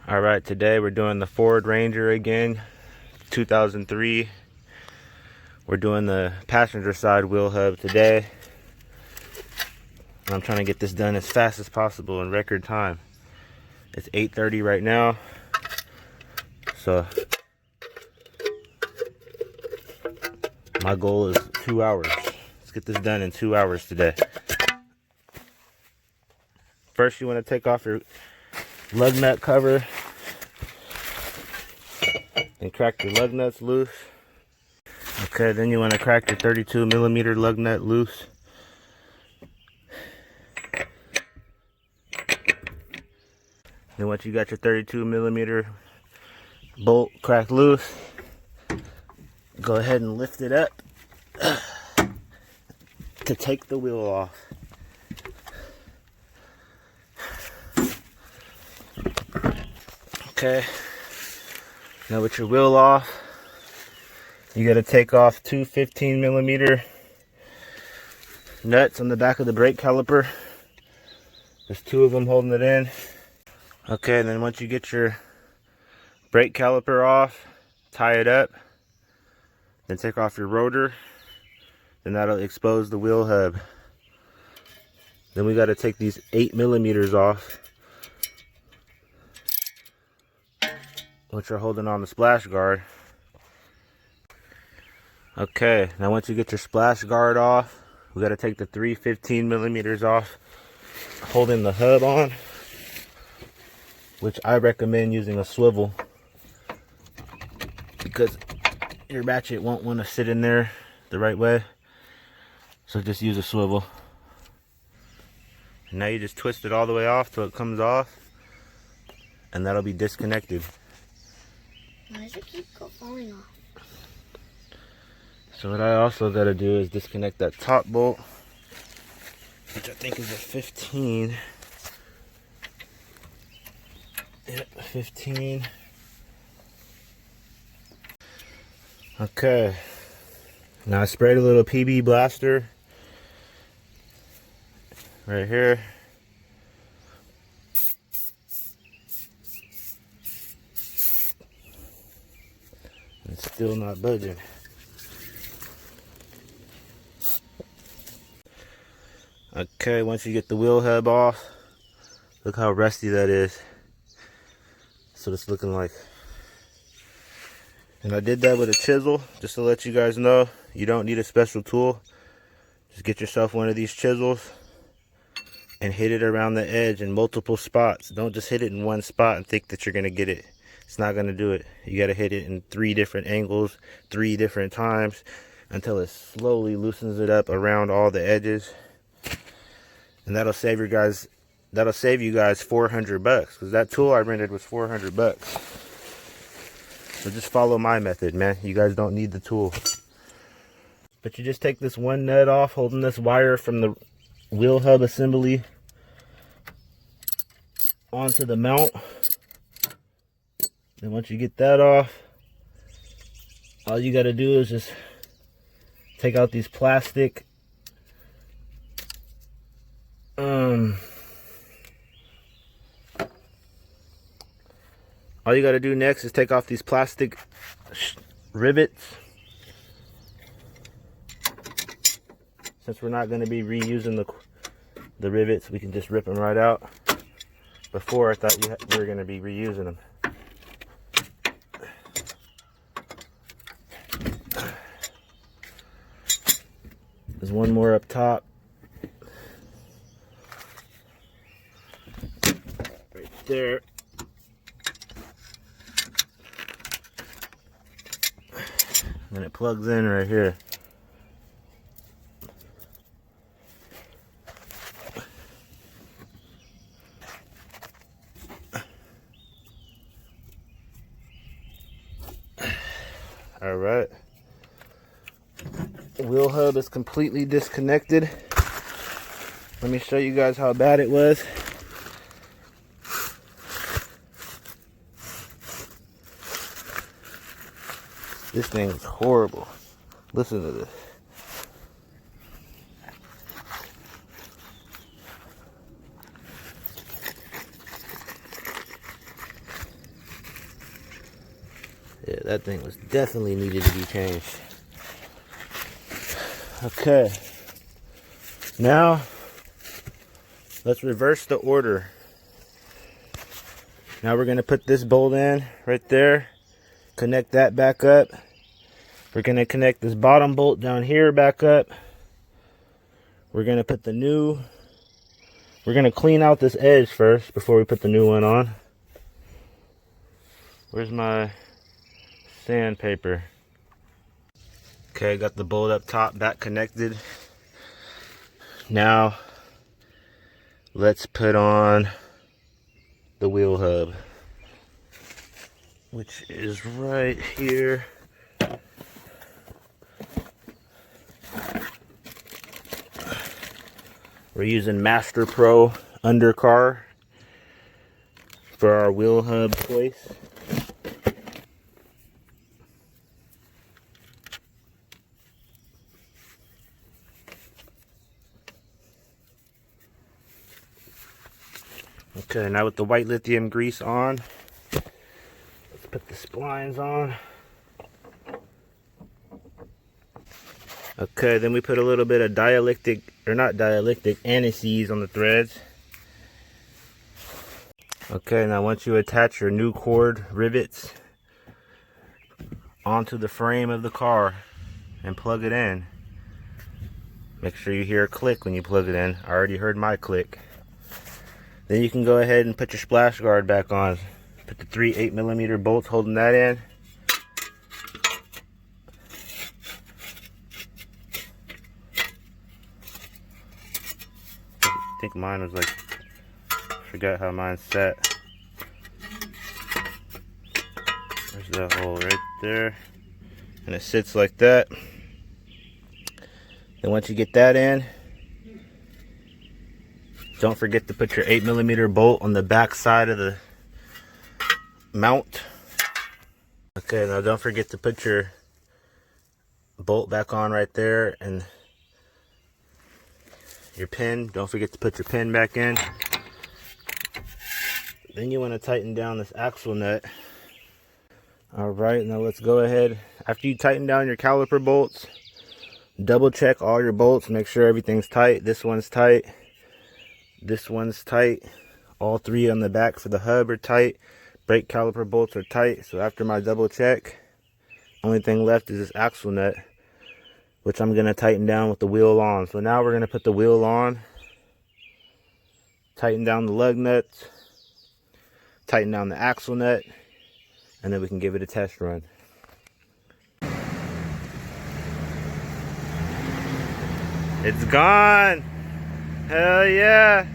All right, today we're doing the Ford Ranger again, 2003. We're doing the passenger side wheel hub today. I'm trying to get this done as fast as possible in record time. It's 8:30 right now, so my goal is 2 hours. Let's get this done in 2 hours today. First, you want to take off your lug nut cover and crack your lug nuts loose. Okay, then you want to crack your 32mm lug nut loose. Then once you got your 32mm bolt cracked loose, go ahead and lift it up to take the wheel off. Okay, now with your wheel off, you got to take off two 15mm nuts on the back of the brake caliper. There's two of them holding it in. Okay, and then once you get your brake caliper off, tie it up, then take off your rotor, then that'll expose the wheel hub. Then we got to take these 8mm off, which are holding on the splash guard. Okay, now once you get your splash guard off, we got to take the three 15mm off, holding the hub on, which I recommend using a swivel because your ratchet won't want to sit in there the right way. So just use a swivel. And now you just twist it all the way off till it comes off, and that'll be disconnected. Why does it keep falling off? So what I also got to do is disconnect that top bolt, which I think is a 15. Yep, 15. Okay. Now I sprayed a little PB blaster right here. It's still not budging. Okay, once you get the wheel hub off, look how rusty that is. That's what it's looking like. And I did that with a chisel, just to let you guys know, you don't need a special tool. Just get yourself one of these chisels and hit it around the edge in multiple spots. Don't just hit it in one spot and think that you're gonna get it. It's not gonna do it. You gotta hit it in 3 different angles, 3 different times, until it slowly loosens it up around all the edges. And that'll save you guys $400, because that tool I rented was $400. So just follow my method, man. You guys don't need the tool. But you just take this one nut off, holding this wire from the wheel hub assembly onto the mount. Then once you get that off, all you got to do is just take out these plastic all you got to do next is take off these plastic rivets. Since we're not going to be reusing the rivets, we can just rip them right out. Before, I thought we were going to be reusing them. There's one more up top. Right there. And it plugs in right here. All right. Wheel hub is completely disconnected. Let me show you guys how bad it was. This thing is horrible. Listen to this. Yeah, that thing was definitely needed to be changed. Okay. Now, let's reverse the order. Now we're going to put this bolt in right there. Connect that back up. We're going to connect this bottom bolt down here back up. We're going to put the new... We're going to clean out this edge first before we put the new one on. Where's my sandpaper? Okay, got the bolt up top back connected. Now, let's put on the wheel hub, which is right here. We're using Master Pro Undercar for our wheel hub place. Okay, now with the white lithium grease on, let's put the splines on. Okay, then we put a little bit of dielectric, or not dielectric, anti-seize on the threads. Okay, now once you attach your new cord rivets onto the frame of the car and plug it in, make sure you hear a click when you plug it in. I already heard my click. Then you can go ahead and put your splash guard back on. Put the 3 8mm bolts holding that in. I think mine was like, I forgot how mine's set. There's that hole right there. And it sits like that. Then once you get that in, don't forget to put your 8mm bolt on the back side of the mount. Okay, now don't forget to put your bolt back on right there, and your pin, don't forget to put your pin back in. Then you want to tighten down this axle nut. Alright, now let's go ahead. After you tighten down your caliper bolts, double check all your bolts, make sure everything's tight. This one's tight. This one's tight. All 3 on the back for the hub are tight. Brake caliper bolts are tight. So after my double check, only thing left is this axle nut, which I'm going to tighten down with the wheel on. So now we're going to put the wheel on, tighten down the lug nuts, tighten down the axle nut, and then we can give it a test run. It's gone! Hell yeah!